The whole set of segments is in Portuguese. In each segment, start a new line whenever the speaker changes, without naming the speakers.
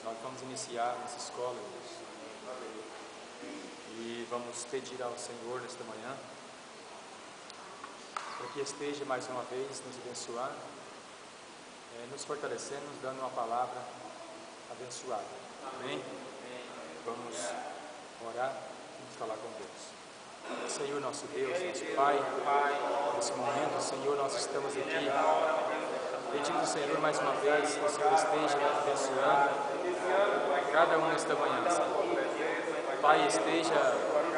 Nós vamos iniciar nessa escola, Deus. E vamos pedir ao Senhor nesta manhã para que esteja mais uma vez nos abençoando, nos fortalecendo, nos dando uma palavra abençoada. Amém? Vamos orar, vamos falar com Deus. Senhor nosso Deus, nosso Pai, nesse momento, Senhor, nós estamos aqui pedindo ao Senhor mais uma vez que o Senhor esteja abençoando cada um nesta manhã, Senhor. Pai, esteja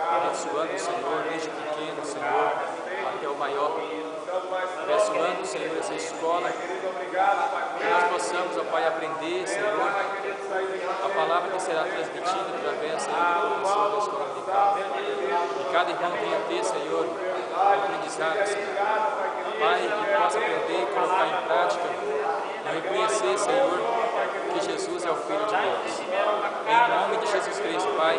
abençoando o Senhor, desde o pequeno, Senhor, até o maior, abençoando, Senhor, essa escola, que nós possamos, ó Pai, aprender, Senhor, a palavra que será transmitida através, Senhor, do professor da escola dominical. Que cada irmão venha ter, Senhor, aprendizado, Senhor. Pai, que possa aprender e colocar em prática e reconhecer, Senhor, que Jesus é o Filho de Deus. Em nome de Jesus Cristo, Pai,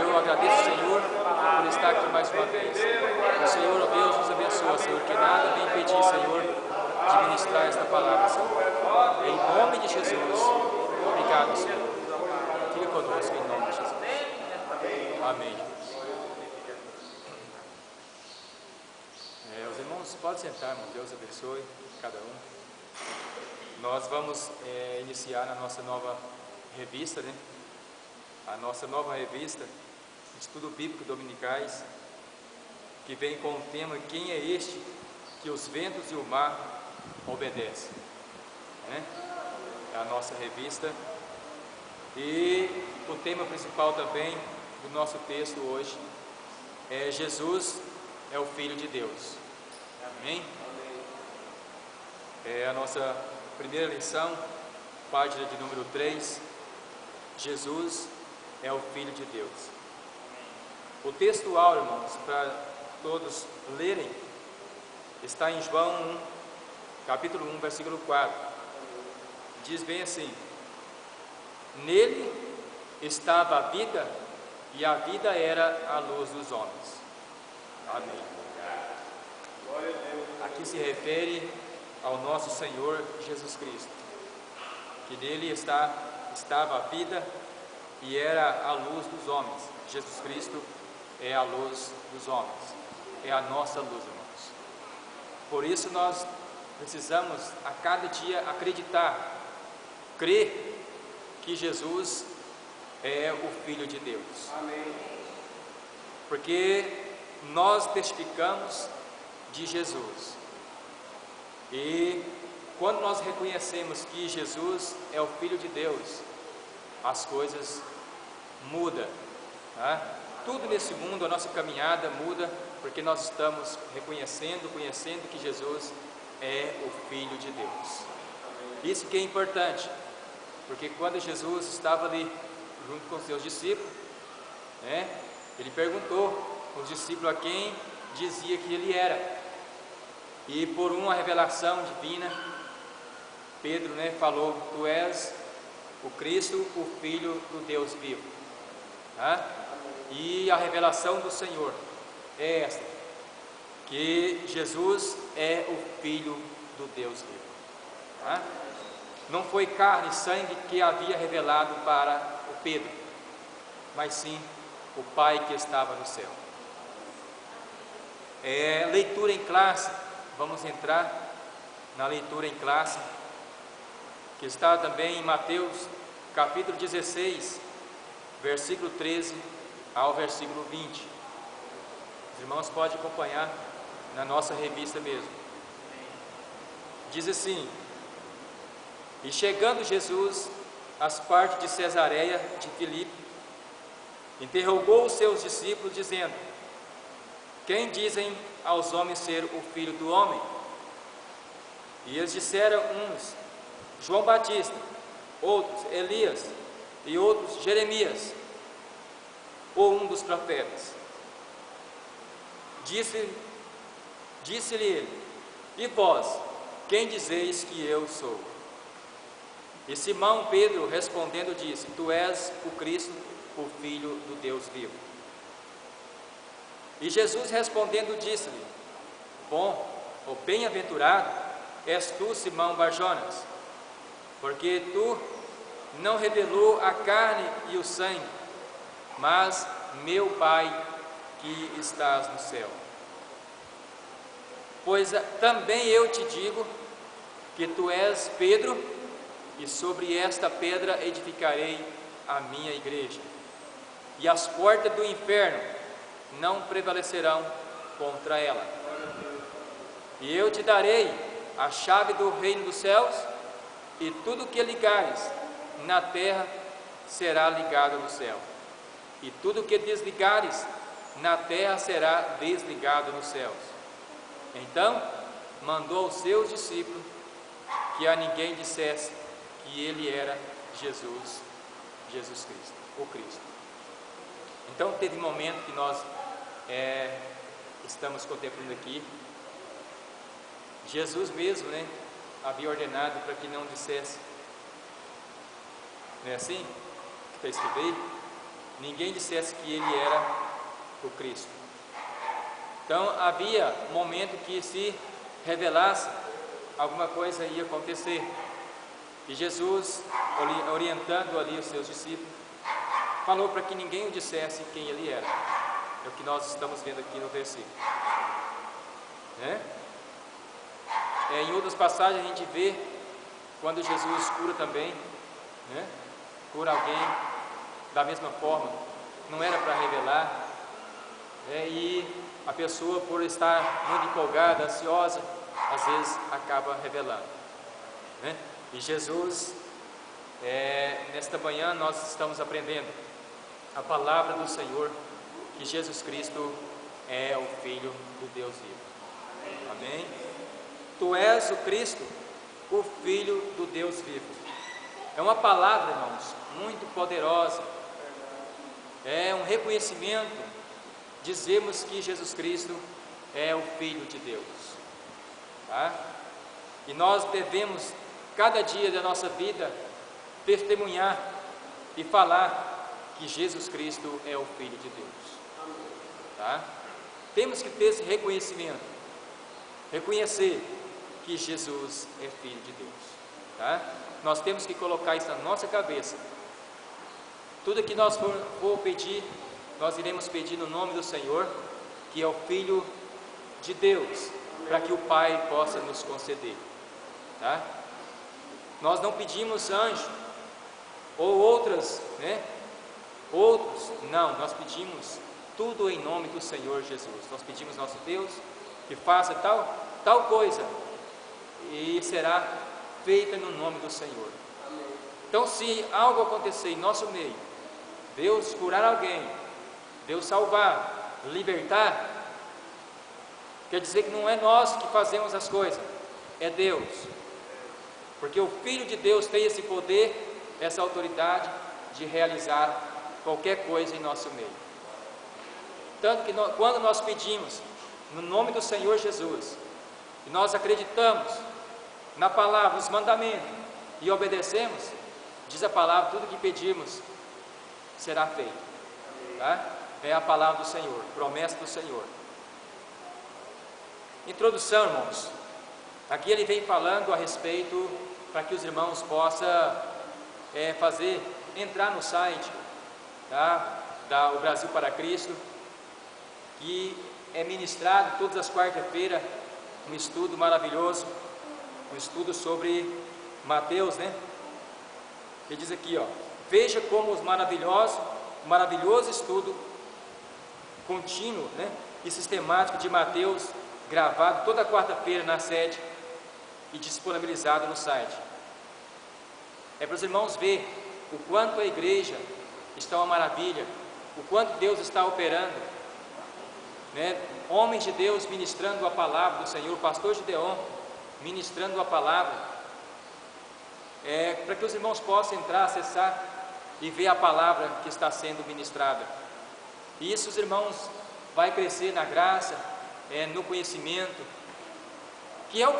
eu agradeço, Senhor, por estar aqui mais uma vez. O Senhor, ó Deus, nos abençoa, Senhor, que nada vem impedir, Senhor, de ministrar esta palavra, Senhor. Em nome de Jesus, obrigado, Senhor. Fique conosco, em nome de Jesus. Amém. Os irmãos podem sentar, irmão. Deus abençoe cada um. Nós vamos iniciar a nossa nova revista, né? A nossa nova revista, Estudo Bíblico Dominicais, que vem com o tema Quem é este que os ventos e o mar obedecem? Né? É a nossa revista. E o tema principal também do nosso texto hoje é Jesus é o Filho de Deus. Amém? É a nossa primeira lição, página de número 3. Jesus é o Filho de Deus. O textual, irmãos, para todos lerem, está em João 1, capítulo 1, versículo 4. Diz bem assim: Nele estava a vida, e a vida era a luz dos homens. Amém. Aqui se refere ao nosso Senhor Jesus Cristo, que nele estava a vida e era a luz dos homens. Jesus Cristo é a luz dos homens, é a nossa luz, irmãos. Por isso nós precisamos a cada dia acreditar, crer que Jesus é o Filho de Deus. Amém. Porque nós testificamos de Jesus. E quando nós reconhecemos que Jesus é o Filho de Deus, as coisas mudam. Tá? Tudo nesse mundo, a nossa caminhada muda, porque nós estamos reconhecendo, conhecendo que Jesus é o Filho de Deus. Isso que é importante, porque quando Jesus estava ali junto com os seus discípulos, né, ele perguntou aos discípulos a quem dizia que ele era. E por uma revelação divina, Pedro, né, falou: Tu és o Cristo, o Filho do Deus vivo. Tá? E a revelação do Senhor é esta, que Jesus é o Filho do Deus vivo. Tá? Não foi carne e sangue que havia revelado para o Pedro, mas sim o Pai que estava no céu. Leitura em classe. Vamos entrar na leitura em classe, que está também em Mateus capítulo 16, versículo 13 ao versículo 20. Os irmãos podem acompanhar na nossa revista mesmo. Diz assim: E chegando Jesus às partes de Cesareia de Filipe, interrogou os seus discípulos, dizendo: Quem dizem aos homens ser o Filho do Homem? E eles disseram uns: João Batista, outros Elias, e outros Jeremias, ou um dos profetas. Disse-lhe ele: E vós, quem dizeis que eu sou? E Simão Pedro respondendo disse: Tu és o Cristo, o Filho do Deus vivo. E Jesus respondendo disse-lhe: Bom, ou bem-aventurado és tu, Simão Barjonas, porque tu não revelou a carne e o sangue, mas meu Pai que estás no céu. Pois também eu te digo que tu és Pedro, e sobre esta pedra edificarei a minha igreja, e as portas do inferno não prevalecerão contra ela. E eu te darei a chave do reino dos céus, e tudo que ligares na terra será ligado no céu, e tudo que desligares na terra será desligado nos céus. Então mandou aos seus discípulos que a ninguém dissesse que ele era Jesus Cristo, o Cristo. Então teve um momento que nós estamos contemplando aqui. Jesus mesmo, havia ordenado para que não dissesse, não é assim que está escrito aí? Ninguém dissesse que ele era o Cristo. Então havia um momento que, se revelasse, alguma coisa ia acontecer. E Jesus, orientando ali os seus discípulos, falou para que ninguém o dissesse quem ele era. É o que nós estamos vendo aqui no versículo. Em outras passagens a gente vê quando Jesus cura também, cura alguém da mesma forma, não era para revelar, e a pessoa, por estar muito empolgada, ansiosa, às vezes acaba revelando, E Jesus, nesta manhã nós estamos aprendendo a palavra do Senhor, que Jesus Cristo é o Filho do Deus vivo. Amém? Tu és o Cristo, o Filho do Deus vivo. É uma palavra, irmãos, muito poderosa. É um reconhecimento, dizemos que Jesus Cristo é o Filho de Deus, tá? E nós devemos, cada dia da nossa vida, testemunhar e falar que Jesus Cristo é o Filho de Deus, tá? Temos que ter esse reconhecimento, reconhecer que Jesus é Filho de Deus, tá? Nós temos que colocar isso na nossa cabeça. Tudo que nós for pedir, nós iremos pedir no nome do Senhor, que é o Filho de Deus, para que o Pai possa nos conceder, tá? Nós não pedimos anjo ou outros, não, nós pedimos tudo em nome do Senhor Jesus. Nós pedimos nosso Deus que faça tal coisa, e será feita no nome do Senhor. Então, se algo acontecer em nosso meio, Deus curar alguém, Deus salvar, libertar, quer dizer que não é nós que fazemos as coisas, é Deus, porque o Filho de Deus tem esse poder, essa autoridade de realizar qualquer coisa em nosso meio. Tanto que quando nós pedimos no nome do Senhor Jesus, e nós acreditamos na palavra, nos mandamentos, e obedecemos, diz a palavra, tudo que pedirmos será feito, tá? É a palavra do Senhor, promessa do Senhor. Introdução, irmãos. Aqui ele vem falando a respeito, para que os irmãos possam entrar no site, tá? O Brasil para Cristo, que é ministrado todas as quartas-feiras, um estudo maravilhoso, um estudo sobre Mateus, Ele diz aqui, veja como os maravilhoso estudo contínuo, e sistemático de Mateus, gravado toda quarta-feira na sede e disponibilizado no site. É para os irmãos ver o quanto a igreja está uma maravilha, o quanto Deus está operando, Homens de Deus ministrando a palavra do Senhor, o pastor Gideon ministrando a palavra, para que os irmãos possam entrar, acessar e ver a palavra que está sendo ministrada. E isso, os irmãos, vai crescer na graça, no conhecimento, que é o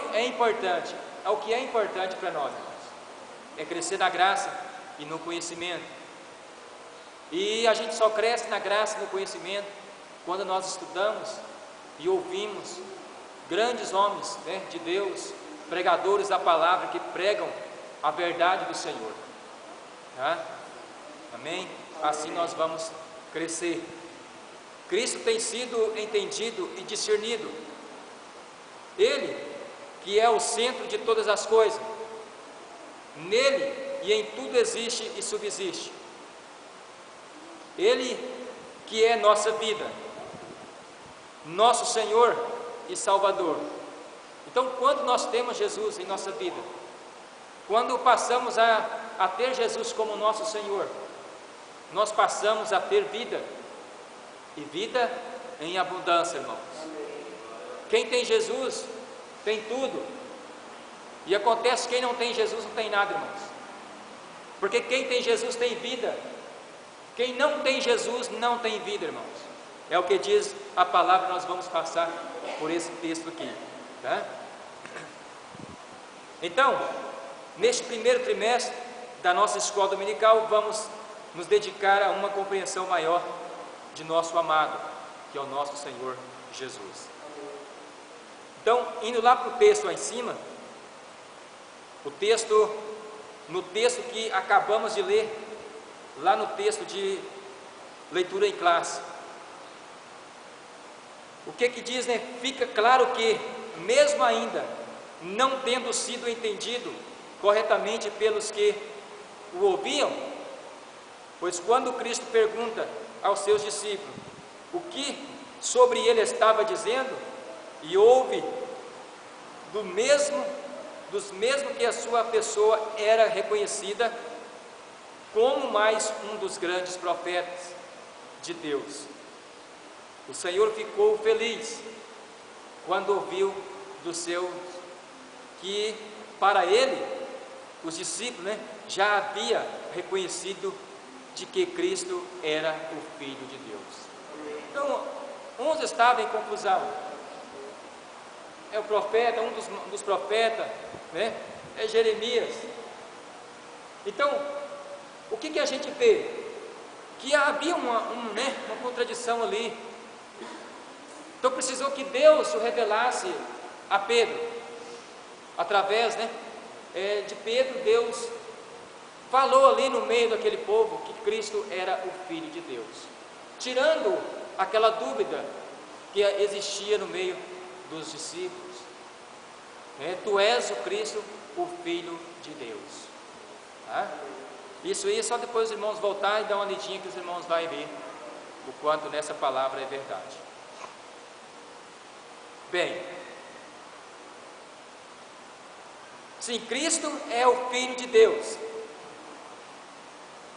que é importante para nós, irmãos, é crescer na graça e no conhecimento. E a gente só cresce na graça e no conhecimento quando nós estudamos e ouvimos grandes homens, de Deus, pregadores da palavra, que pregam a verdade do Senhor. Tá? Amém? Assim nós vamos crescer. Cristo tem sido entendido e discernido. Ele, que é o centro de todas as coisas, nele e em tudo existe e subsiste. Ele que é nossa vida, nosso Senhor e Salvador. Então, quando nós temos Jesus em nossa vida, quando passamos a ter Jesus como nosso Senhor, nós passamos a ter vida, e vida em abundância, irmãos. Quem tem Jesus tem tudo, e acontece que quem não tem Jesus não tem nada, irmãos, porque quem tem Jesus tem vida, quem não tem Jesus não tem vida, irmãos. É o que diz a palavra. Nós vamos passar por esse texto aqui, tá? Então, neste primeiro trimestre da nossa escola dominical, vamos nos dedicar a uma compreensão maior de nosso amado, que é o nosso Senhor Jesus. Então, indo lá para o texto lá em cima, no texto que acabamos de ler, lá no texto de leitura em classe, o que diz, né? Fica claro que, mesmo ainda não tendo sido entendido corretamente pelos que o ouviam, pois quando Cristo pergunta aos seus discípulos o que sobre ele estava dizendo, e ouve dos mesmos que a sua pessoa era reconhecida como mais um dos grandes profetas de Deus, o Senhor ficou feliz quando ouviu dos seus que para ele, os discípulos, né, já havia reconhecido de que Cristo era o Filho de Deus. Então, uns estavam em confusão. É o profeta, um dos profetas, né, é Jeremias. Então, o que a gente vê? Que havia uma contradição ali. Então precisou que Deus o revelasse a Pedro. Através, de Pedro, Deus falou ali no meio daquele povo que Cristo era o Filho de Deus, tirando aquela dúvida que existia no meio dos discípulos. Tu és o Cristo, o Filho de Deus. Tá? Isso aí é só depois os irmãos voltar e dar uma lidinha que os irmãos vão ver o quanto nessa palavra é verdade. Bem, sim, Cristo é o Filho de Deus.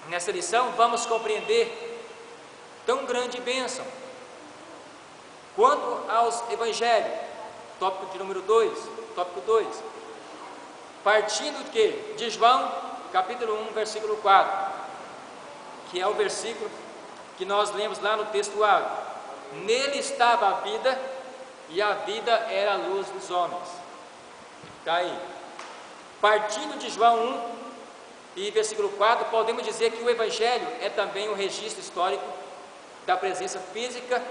Nessa lição vamos compreender tão grande bênção quanto aos evangelhos. Tópico de número 2, tópico 2. Partindo de quê? De João, capítulo 1, versículo 4, que é o versículo que nós lemos lá no texto A. Nele estava a vida, e a vida era a luz dos homens. Está aí. Partindo de João 1 e versículo 4, podemos dizer que o Evangelho é também um registro histórico da presença física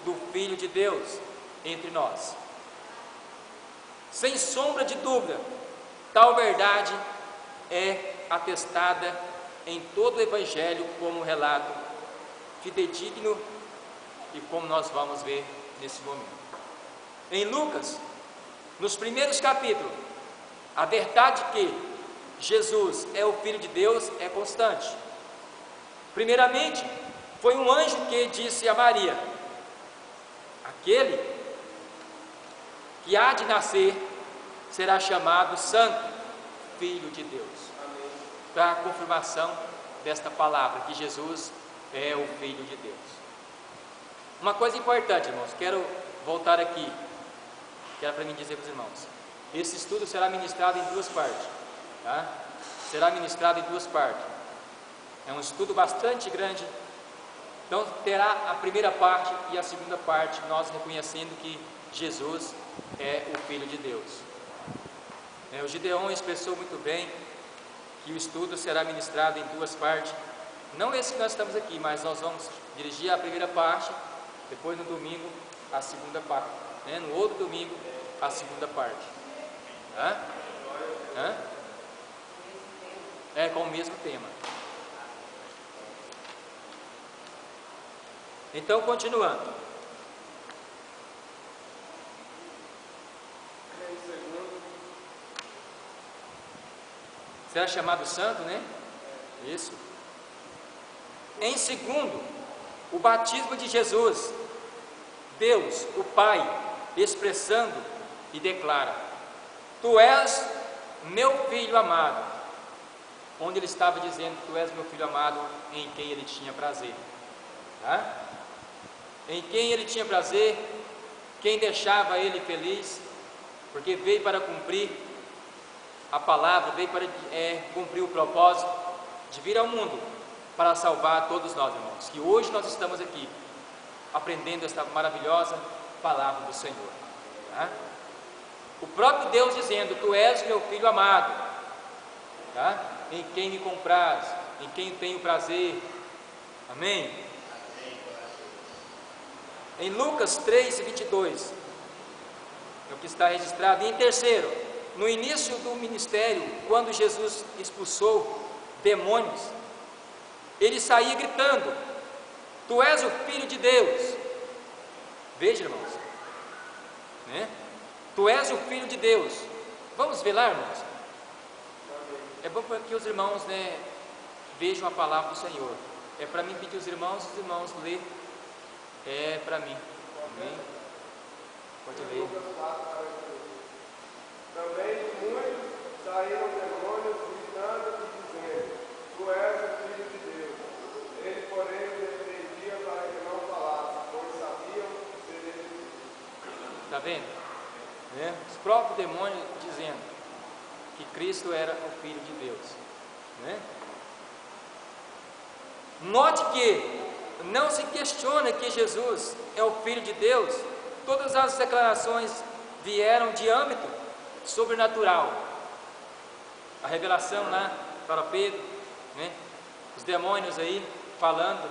do Filho de Deus entre nós. Sem sombra de dúvida, tal verdade é atestada em todo o Evangelho como um relato fidedigno e como nós vamos ver nesse momento. Em Lucas, nos primeiros capítulos, a verdade que Jesus é o Filho de Deus é constante. Primeiramente, foi um anjo que disse a Maria: aquele que há de nascer será chamado Santo, Filho de Deus. Para a confirmação desta palavra, que Jesus é o Filho de Deus. Uma coisa importante, irmãos, quero voltar aqui, que era para mim dizer para os irmãos. Esse estudo será ministrado em duas partes, tá? Será ministrado em duas partes. É um estudo bastante grande. Então terá a primeira parte e a segunda parte, nós reconhecendo que Jesus é o Filho de Deus. O Gideon expressou muito bem que o estudo será ministrado em duas partes. Não esse que nós estamos aqui, mas nós vamos dirigir a primeira parte, depois no domingo a segunda parte, no outro domingo a segunda parte. é com o mesmo tema. Então, continuando. Será chamado santo, né? Isso. Em segundo, o batismo de Jesus, Deus, o Pai, expressando e declara: Tu és meu filho amado. Onde ele estava dizendo: Tu és meu filho amado, em quem ele tinha prazer. Tá? Em quem ele tinha prazer, quem deixava ele feliz, porque veio para cumprir a palavra, veio para cumprir o propósito de vir ao mundo para salvar todos nós, irmãos, que hoje nós estamos aqui aprendendo esta maravilhosa palavra do Senhor. Tá? O próprio Deus dizendo: Tu és meu filho amado, tá? Em quem me compraz, em quem tenho prazer. Amém? Em Lucas 3:22 é o que está registrado. E em terceiro, no início do ministério, quando Jesus expulsou demônios, ele saía gritando: Tu és o Filho de Deus. Veja, irmãos, né? Tu és o Filho de Deus. Vamos ver lá, irmãos? É bom para que os irmãos, né, vejam a palavra do Senhor. É para mim pedir os irmãos ler. É para mim. Amém? Pode ler.
Também de muitos saíram demônios gritando e dizendo: Tu és o Filho de Deus. Ele, porém, os repreendia para que não falassem, pois sabiam ser ele.
Está vendo? Né? Os próprios demônios dizendo que Cristo era o Filho de Deus. Né? Note que não se questiona que Jesus é o Filho de Deus. Todas as declarações vieram de âmbito sobrenatural. A revelação lá para Pedro, né? Os demônios aí falando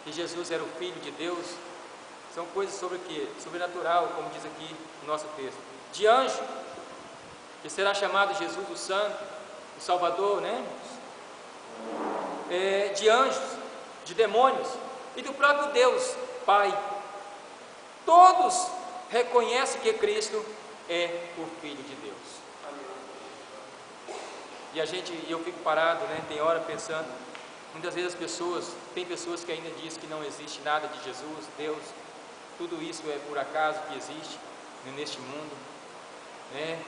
que Jesus era o Filho de Deus, são coisas sobre o que? Sobrenatural, como diz aqui no nosso texto. De anjo, que será chamado Jesus o Santo, o Salvador, né? De anjos, de demônios e do próprio Deus, Pai. Todos reconhecem que Cristo é o Filho de Deus. E eu fico parado, né? Tem hora pensando, muitas vezes tem pessoas que ainda dizem que não existe nada de Jesus, Deus, tudo isso é por acaso que existe, né, neste mundo, né?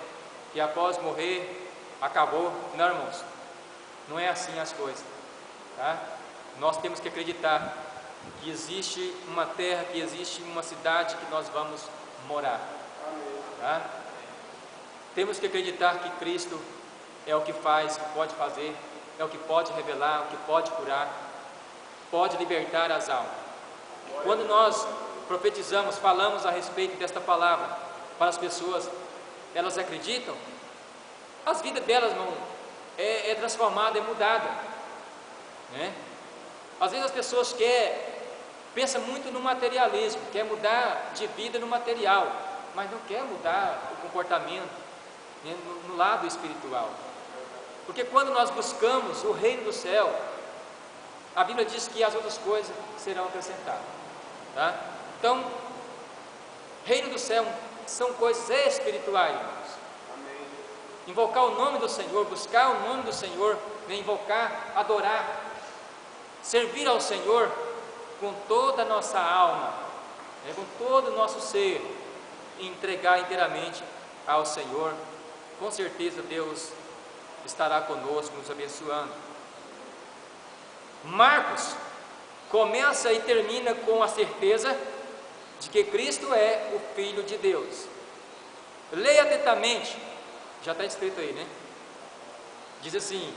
Que após morrer, acabou. Não, irmãos, não é assim as coisas, tá? Nós temos que acreditar que existe uma terra, que existe uma cidade que nós vamos morar. Tá? Temos que acreditar que Cristo é o que faz, que pode fazer, é o que pode revelar, o que pode curar, pode libertar as almas. Quando nós profetizamos, falamos a respeito desta palavra para as pessoas, elas acreditam, as vidas delas é transformada, é mudada, né? Às vezes as pessoas pensam muito no materialismo, quer mudar de vida no material, mas não quer mudar o comportamento, né, no lado espiritual. Porque quando nós buscamos o reino do céu, a Bíblia diz que as outras coisas serão acrescentadas. Tá? Então, reino do céu são coisas espirituais, irmãos.
Amém.
Invocar o nome do Senhor, buscar o nome do Senhor, né, invocar, adorar, servir ao Senhor com toda a nossa alma, né, com todo o nosso ser, e entregar inteiramente ao Senhor. Com certeza Deus estará conosco, nos abençoando. Marcos começa e termina com a certeza de que Cristo é o Filho de Deus. Leia atentamente, já está escrito aí, né? Diz assim: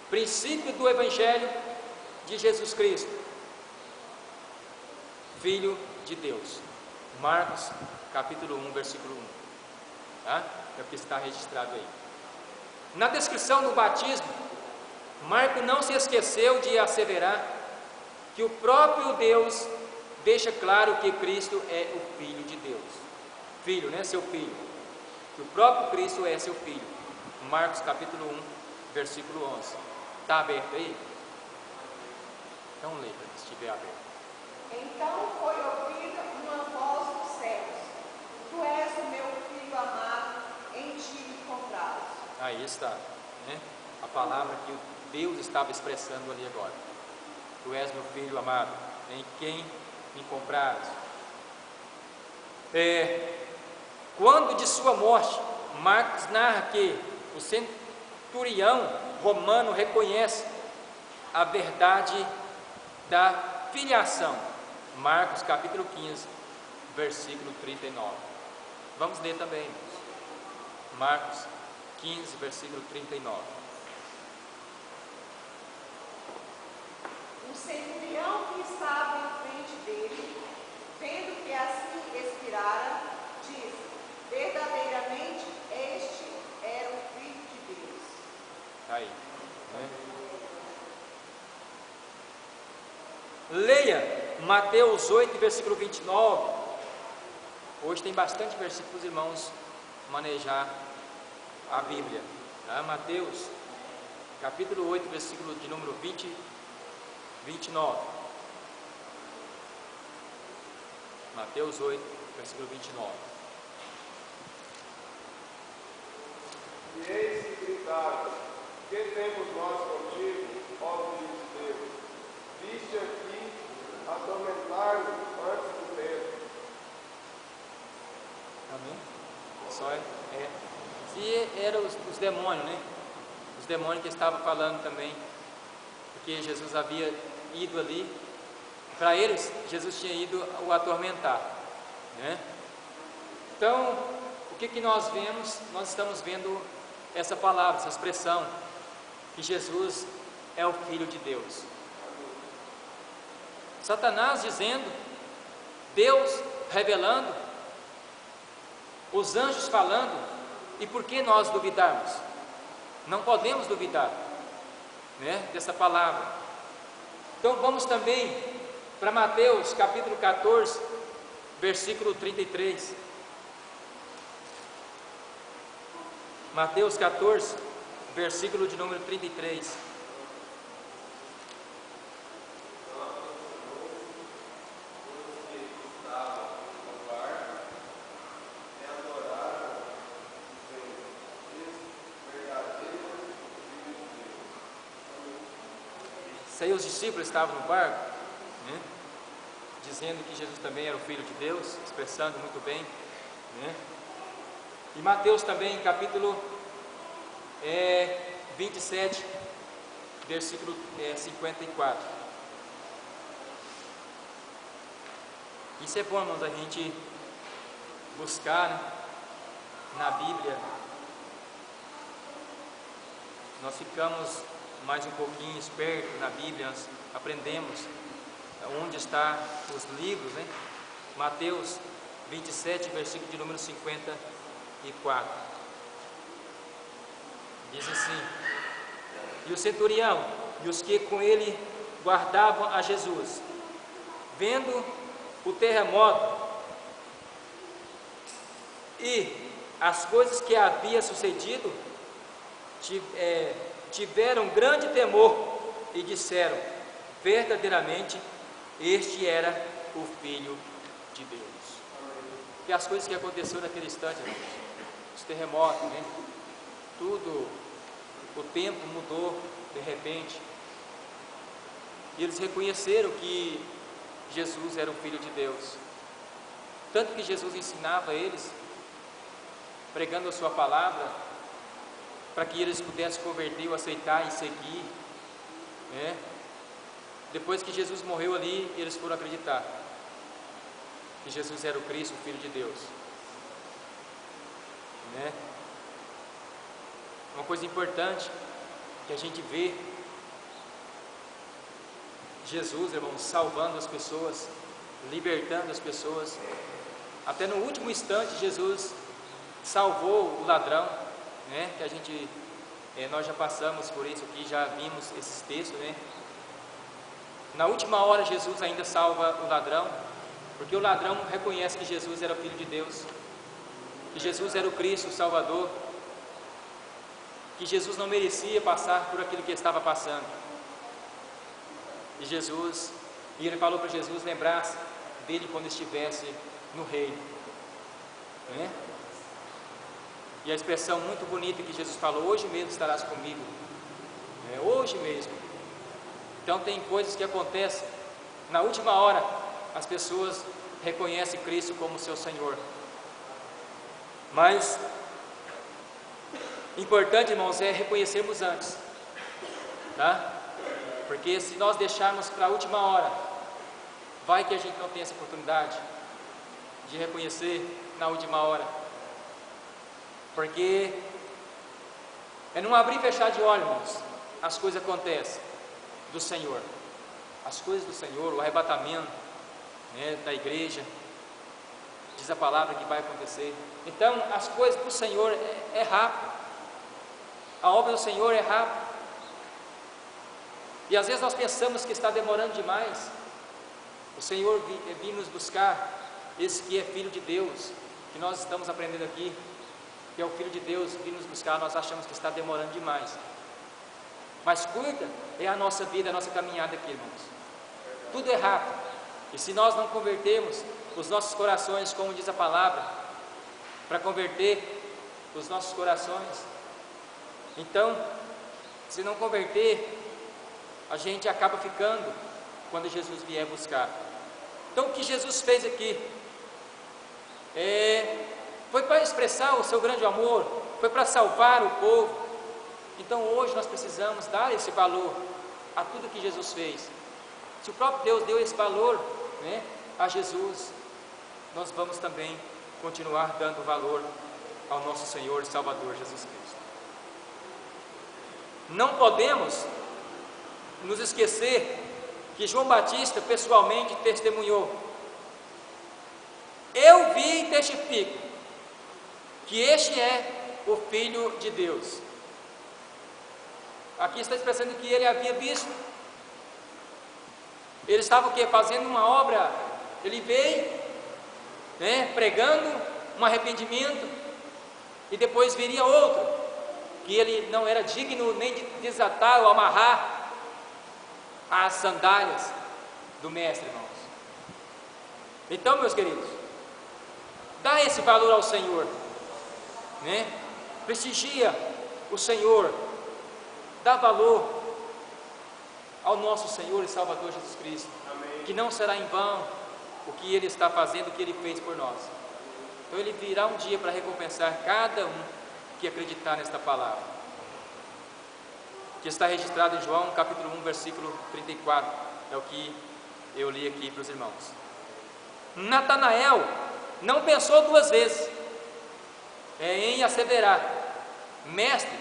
princípio do Evangelho de Jesus Cristo, Filho de Deus. Marcos capítulo 1, versículo 1. Tá? É o que está registrado aí. Na descrição do batismo, Marcos não se esqueceu de asseverar que o próprio Deus deixa claro que Cristo é o Filho de Deus. Filho, né? Seu Filho. Que o próprio Cristo é seu Filho. Marcos capítulo 1, versículo 11. Está aberto aí? Então lê, se estiver aberto.
Então foi ouvida uma voz dos céus: Tu és o meu filho amado, em ti me comprazo.
Aí está, né? A palavra que Deus estava expressando ali agora. Tu és meu filho amado, em quem me comprazo. Quando de sua morte, Marcos narra que o centurião romano reconhece a verdade da filiação. Marcos capítulo 15, versículo 39. Vamos ler também, irmãos. Marcos 15, versículo 39.
O centurião que estava em frente dele, vendo que assim expirara, disse: Verdadeiramente este era o Filho de Deus.
Aí, né? Leia Mateus 8, versículo 29. Hoje tem bastante versículos, irmãos, manejar a Bíblia. Tá? Mateus, capítulo 8, versículo de número 29. Mateus 8, versículo 29.
E eis que gritaram: Que temos nós contigo, ó Filho de Deus? Viste aqui atormentar-nos antes do tempo.
Amém? Só se eram os demônios, né? Os demônios que estavam falando também, porque Jesus havia ido ali. Para eles, Jesus tinha ido o atormentar, né? Então, o que nós vemos? Nós estamos vendo essa palavra, essa expressão, que Jesus é o Filho de Deus. Satanás dizendo, Deus revelando, os anjos falando, e por que nós duvidarmos? Não podemos duvidar, né, dessa palavra. Então vamos também para Mateus capítulo 14, versículo 33. Mateus 14, versículo de número 33. Se aí os discípulos estavam no barco, né, dizendo que Jesus também era o Filho de Deus, expressando muito bem, né? E Mateus também, capítulo 27, versículo 54. Isso é bom, irmãos, a gente buscar, né, na Bíblia. Nós ficamos mais um pouquinho espertos na Bíblia, nós aprendemos onde estão os livros, né? Mateus 27, versículo de número 54. Diz assim: E o centurião e os que com ele guardavam a Jesus, vendo o terremoto e as coisas que havia sucedido, tiveram grande temor e disseram: verdadeiramente este era o Filho de Deus. E as coisas que aconteceram naquele instante, irmãos, os terremotos, né? Tudo, o tempo mudou de repente, e eles reconheceram que Jesus era o Filho de Deus, tanto que Jesus ensinava eles, pregando a sua palavra, para que eles pudessem converter, aceitar e seguir, né? Depois que Jesus morreu ali, eles foram acreditar que Jesus era o Cristo, o Filho de Deus, né? Uma coisa importante que a gente vê Jesus, irmãos, salvando as pessoas, libertando as pessoas. Até no último instante, Jesus salvou o ladrão, né? Que a gente, nós já passamos por isso aqui, já vimos esses textos, né? Na última hora, Jesus ainda salva o ladrão, porque o ladrão reconhece que Jesus era o Filho de Deus, que Jesus era o Cristo, o Salvador. que Jesus não merecia passar por aquilo que ele estava passando. E ele falou para Jesus lembrar-se dele quando estivesse no reino, né? E a expressão muito bonita que Jesus falou: hoje mesmo estarás comigo, hoje mesmo. Então tem coisas que acontecem na última hora, as pessoas reconhecem Cristo como seu Senhor. Mas importante, irmãos, é reconhecermos antes, tá? Porque se nós deixarmos para a última hora, vai que a gente não tem essa oportunidade de reconhecer na última hora. Porque é num abrir e fechar de olhos, irmãos, as coisas acontecem do Senhor. As coisas do Senhor, o arrebatamento, né, da igreja, diz a palavra que vai acontecer. Então as coisas do Senhor é rápido. A obra do Senhor é rápida. E às vezes nós pensamos que está demorando demais. O Senhor vir nos buscar, esse que é Filho de Deus, que nós estamos aprendendo aqui, que é o Filho de Deus, vir nos buscar, nós achamos que está demorando demais. Mas curta é a nossa vida, a nossa caminhada aqui, irmãos. Tudo é rápido. E se nós não convertermos os nossos corações, como diz a palavra, para converter os nossos corações, então, se não converter, a gente acaba ficando quando Jesus vier buscar. Então o que Jesus fez aqui foi para expressar o seu grande amor, foi para salvar o povo. Então hoje nós precisamos dar esse valor a tudo que Jesus fez. Se o próprio Deus deu esse valor, né, a Jesus, nós vamos também continuar dando valor ao nosso Senhor e Salvador Jesus Cristo. Não podemos nos esquecer que João Batista pessoalmente testemunhou: eu vi e testifico que este é o Filho de Deus. Aqui está expressando que ele havia visto. Ele estava o quê? Fazendo uma obra. Ele veio, né, pregando um arrependimento, e depois viria outro, que ele não era digno nem de desatar ou amarrar as sandálias do mestre, irmãos. Então, meus queridos, dá esse valor ao Senhor, né? Prestigia o Senhor, dá valor ao nosso Senhor e Salvador Jesus Cristo. Amém. Que não será em vão o que Ele está fazendo, o que Ele fez por nós. Então Ele virá um dia para recompensar cada um que acreditar nesta palavra, que está registrado em João capítulo 1, versículo 34, é o que eu li aqui para os irmãos. Natanael não pensou duas vezes em asseverar: mestre,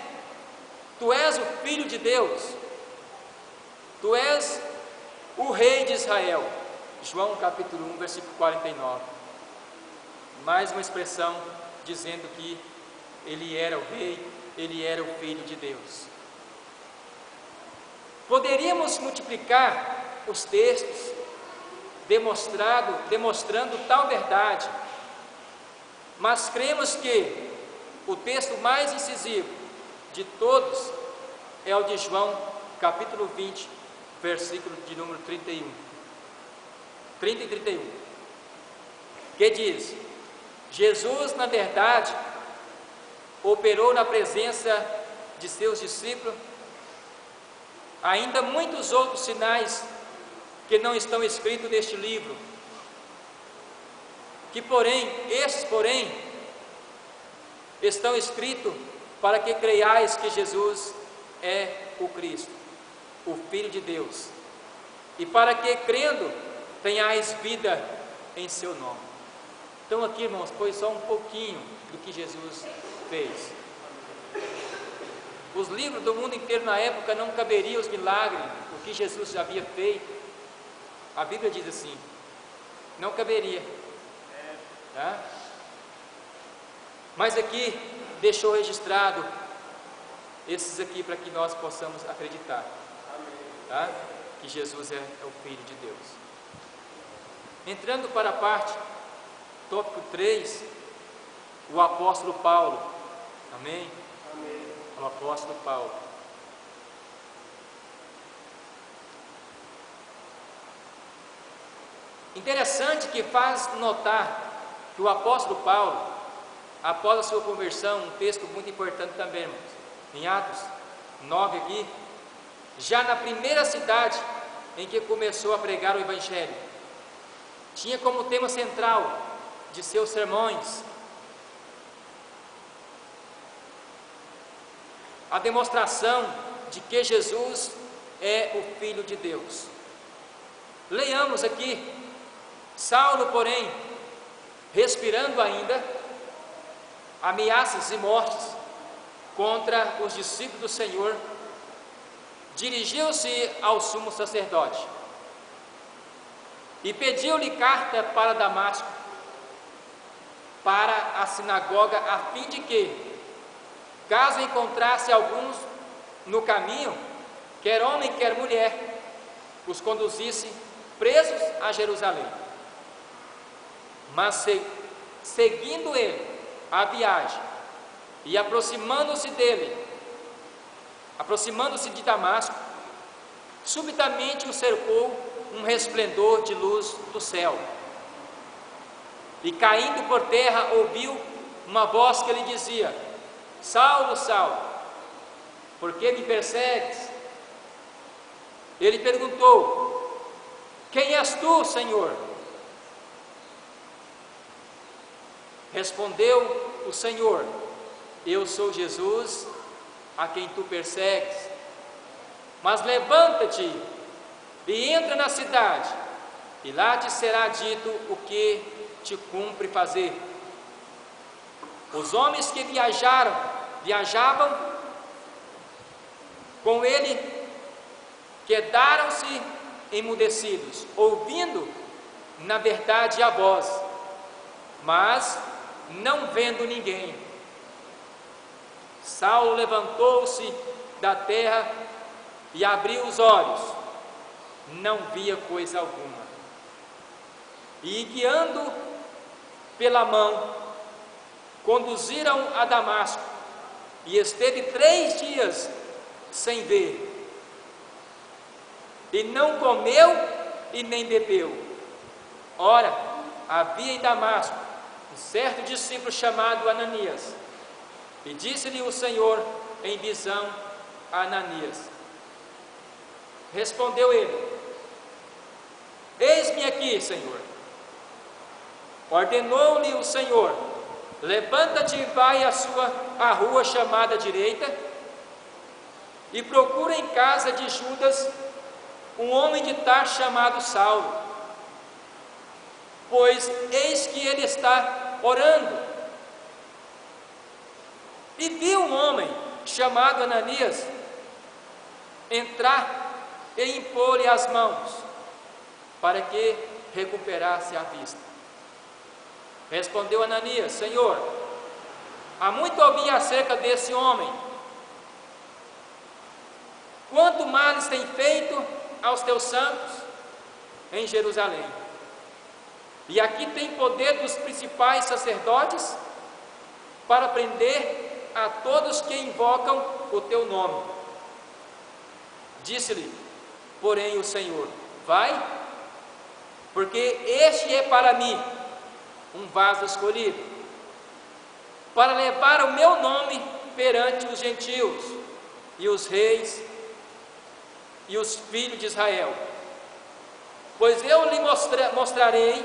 tu és o Filho de Deus, tu és o Rei de Israel. João capítulo 1, versículo 49. Mais uma expressão dizendo que ele era o Rei, ele era o Filho de Deus. Poderíamos multiplicar os textos demonstrando tal verdade, mas cremos que o texto mais incisivo de todos é o de João capítulo 20, versículo de número 30 e 31, que diz: Jesus, na verdade, operou na presença de seus discípulos ainda muitos outros sinais que não estão escritos neste livro, estes porém estão escritos para que creiais que Jesus é o Cristo, o Filho de Deus, e para que, crendo, tenhais vida em seu nome. Então aqui, irmãos, foi só um pouquinho do que Jesus fez. Os livros do mundo inteiro na época não caberiam os milagres, o que Jesus já havia feito. A Bíblia diz assim, não caberia, tá? Mas aqui deixou registrado esses aqui para que nós possamos acreditar, tá? Que Jesus é o Filho de Deus. Entrando para a parte, tópico 3, o apóstolo Paulo, amém? ao apóstolo Paulo. Interessante que faz notar que o apóstolo Paulo, após a sua conversão, um texto muito importante também, irmãos, em Atos 9 aqui, já na primeira cidade em que começou a pregar o Evangelho, tinha como tema central de seus sermões a demonstração de que Jesus é o Filho de Deus. Leiamos aqui: Saulo, porém, respirando ainda ameaças e mortes contra os discípulos do Senhor, dirigiu-se ao sumo sacerdote e pediu-lhe carta para Damasco, para a sinagoga, a fim de que, caso encontrasse alguns no caminho, quer homem, quer mulher, os conduzisse presos a Jerusalém. Mas seguindo ele a viagem e aproximando-se de Damasco, subitamente o cercou um resplendor de luz do céu, e caindo por terra ouviu uma voz que lhe dizia: Saulo, Saulo, por que me persegues? Ele perguntou: Quem és tu, Senhor? Respondeu o Senhor: Eu sou Jesus, a quem tu persegues. Mas levanta-te e entra na cidade, e lá te será dito o que te cumpre fazer. Os homens que viajavam com ele, quedaram-se emudecidos, ouvindo na verdade a voz, mas não vendo ninguém. Saulo levantou-se da terra e abriu os olhos, não via coisa alguma. E guiando pela mão, conduziram a Damasco, e esteve 3 dias sem ver, e não comeu e nem bebeu. Ora, havia em Damasco um certo discípulo chamado Ananias, e disse-lhe o Senhor em visão a Ananias. Respondeu ele: Eis-me aqui, Senhor. Ordenou-lhe o Senhor: Levanta-te e vai à rua chamada direita, e procura em casa de Judas um homem de Tarso chamado Saulo, pois eis que ele está orando. E viu um homem chamado Ananias entrar e impor-lhe as mãos, para que recuperasse a vista. Respondeu Ananias: Senhor, há muito ouvi acerca desse homem, quanto males tem feito aos teus santos em Jerusalém. E aqui tem poder dos principais sacerdotes para prender a todos que invocam o teu nome. Disse-lhe, porém, o Senhor: Vai, porque este é para mim um vaso escolhido, para levar o meu nome perante os gentios e os reis e os filhos de Israel. Pois eu lhe mostrarei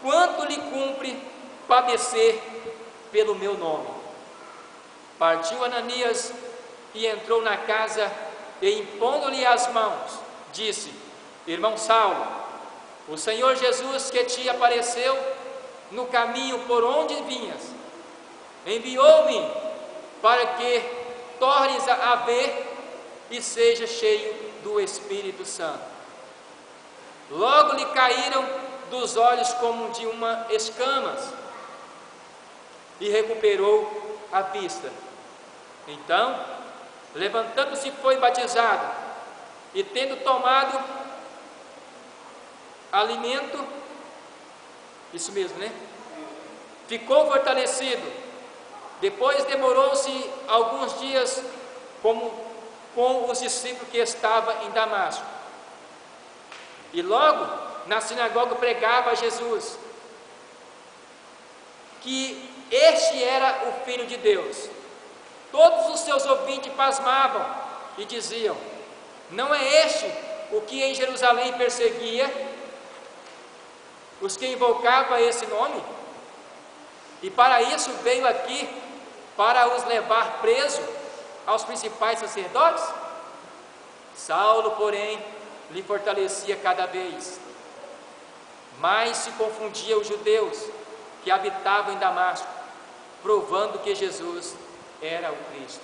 quanto lhe cumpre padecer pelo meu nome. Partiu Ananias e entrou na casa, e impondo-lhe as mãos, disse: Irmão Saulo, o Senhor Jesus, que te apareceu no caminho por onde vinhas, enviou-me para que tornes a ver e seja cheio do Espírito Santo. Logo lhe caíram dos olhos como de uma escamas, e recuperou a vista. Então, levantando-se, foi batizado, e tendo tomado alimento, isso mesmo, né? Ficou fortalecido, Depois demorou-se alguns dias com os discípulos que estavam em Damasco. E logo na sinagoga pregava a Jesus que este era o Filho de Deus. Todos os seus ouvintes pasmavam e diziam: não é este o que em Jerusalém perseguia os que invocavam esse nome? E para isso veio aqui, para os levar preso aos principais sacerdotes? Saulo, porém, lhe fortalecia cada vez mais, se confundia os judeus que habitavam em Damasco, provando que Jesus era o Cristo.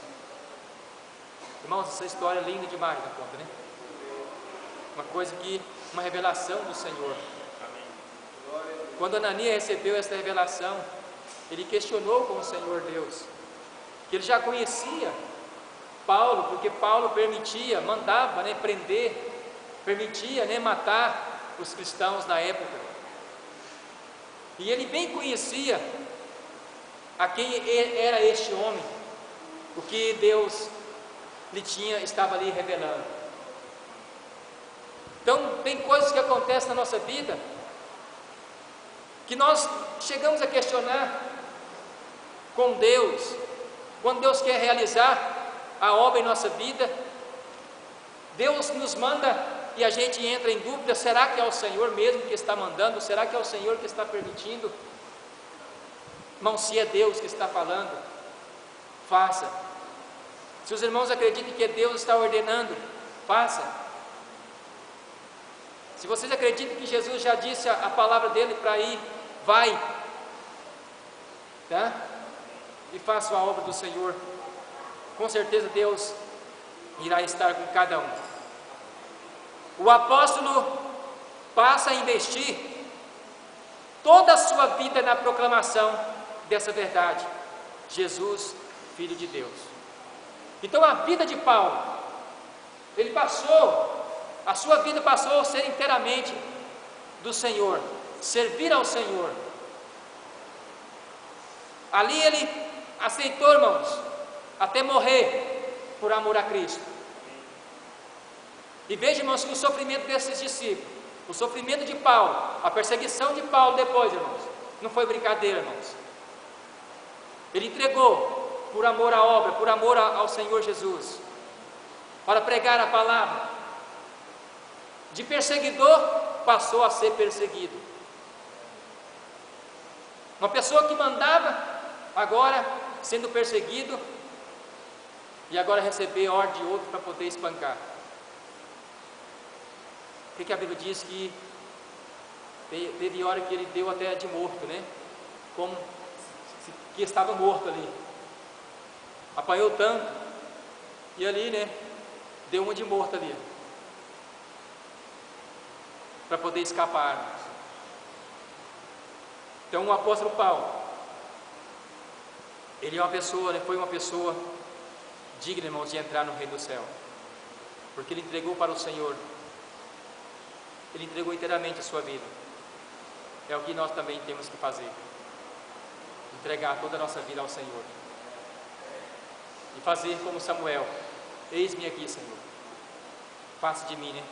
Irmãos, essa história é linda demais da conta, né? Uma revelação do Senhor. Quando Ananias recebeu essa revelação, ele questionou com o Senhor Deus, que ele já conhecia Paulo, porque Paulo mandava prender, permitia matar os cristãos na época. E ele bem conhecia a quem era este homem, o que Deus estava ali revelando. Então, tem coisas que acontecem na nossa vida que nós chegamos a questionar com Deus. Quando Deus quer realizar a obra em nossa vida, Deus nos manda e a gente entra em dúvida: será que é o Senhor mesmo que está mandando? Será que é o Senhor que está permitindo? Irmão, se é Deus que está falando, faça. Se os irmãos acreditam que Deus está ordenando, faça. Se vocês acreditam que Jesus já disse a palavra dele para ir, vai, tá? E faça a obra do Senhor. Com certeza Deus irá estar com cada um. O apóstolo passa a investir toda a sua vida na proclamação dessa verdade: Jesus, Filho de Deus. Então a vida de Paulo, a sua vida passou a ser inteiramente do Senhor, servir ao Senhor. Ali ele aceitou, irmãos, até morrer por amor a Cristo. E veja, irmãos, que o sofrimento desses discípulos, o sofrimento de Paulo, a perseguição de Paulo depois, irmãos, não foi brincadeira, irmãos. Ele entregou por amor à obra, por amor ao Senhor Jesus, para pregar a palavra. De perseguidor passou a ser perseguido. Uma pessoa que mandava, agora sendo perseguido, e agora receber ordem de outro para poder espancar. O que a Bíblia diz? Que teve hora que ele deu até de morto, né? Como que estava morto ali. Apanhou tanto, e ali, né? Deu uma de morto ali, para poder escapar. Então o apóstolo Paulo, ele é uma pessoa, foi uma pessoa digna, irmãos, de entrar no reino do céu, porque ele entregou para o Senhor, ele entregou inteiramente a sua vida. É o que nós também temos que fazer: entregar toda a nossa vida ao Senhor, e fazer como Samuel: eis-me aqui, Senhor, faça de mim, né,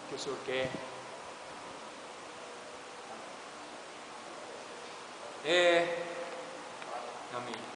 o que o Senhor quer. Amém.